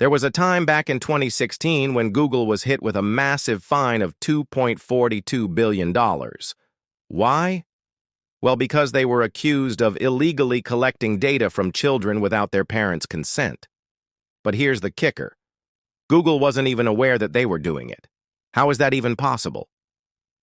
There was a time back in 2016 when Google was hit with a massive fine of $2.42 billion. Why? Well, because they were accused of illegally collecting data from children without their parents' consent. But here's the kicker. Google wasn't even aware that they were doing it. How is that even possible?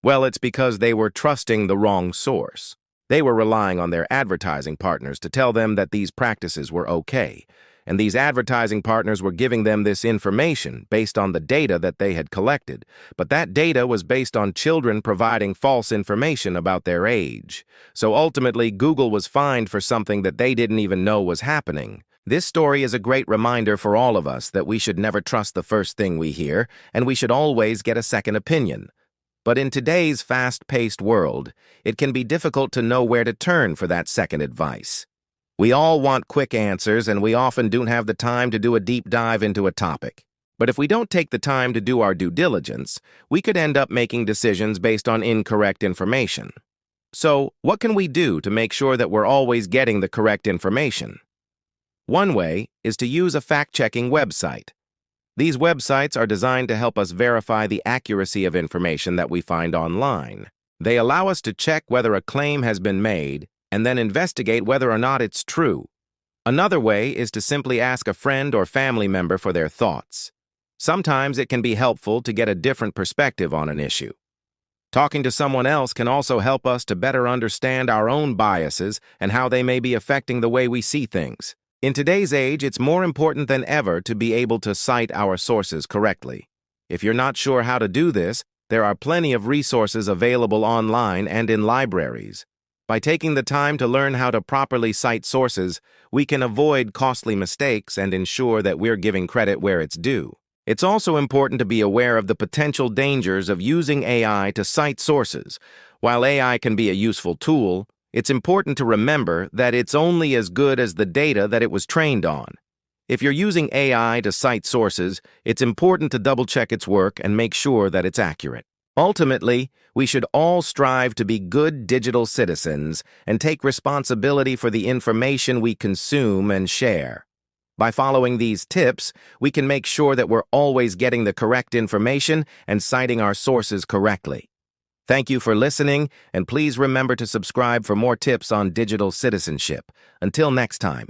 Well, it's because they were trusting the wrong source. They were relying on their advertising partners to tell them that these practices were okay, and these advertising partners were giving them this information based on the data that they had collected, but that data was based on children providing false information about their age. So ultimately, Google was fined for something that they didn't even know was happening. This story is a great reminder for all of us that we should never trust the first thing we hear, and we should always get a second opinion. But in today's fast-paced world, it can be difficult to know where to turn for that second advice. We all want quick answers, and we often don't have the time to do a deep dive into a topic. But if we don't take the time to do our due diligence, we could end up making decisions based on incorrect information. So, what can we do to make sure that we're always getting the correct information? One way is to use a fact-checking website. These websites are designed to help us verify the accuracy of information that we find online. They allow us to check whether a claim has been made and then investigate whether or not it's true. Another way is to simply ask a friend or family member for their thoughts. Sometimes it can be helpful to get a different perspective on an issue. Talking to someone else can also help us to better understand our own biases and how they may be affecting the way we see things. In today's age, it's more important than ever to be able to cite our sources correctly. If you're not sure how to do this, there are plenty of resources available online and in libraries. By taking the time to learn how to properly cite sources, we can avoid costly mistakes and ensure that we're giving credit where it's due. It's also important to be aware of the potential dangers of using AI to cite sources. While AI can be a useful tool, it's important to remember that it's only as good as the data that it was trained on. If you're using AI to cite sources, it's important to double-check its work and make sure that it's accurate. Ultimately, we should all strive to be good digital citizens and take responsibility for the information we consume and share. By following these tips, we can make sure that we're always getting the correct information and citing our sources correctly. Thank you for listening, and please remember to subscribe for more tips on digital citizenship. Until next time.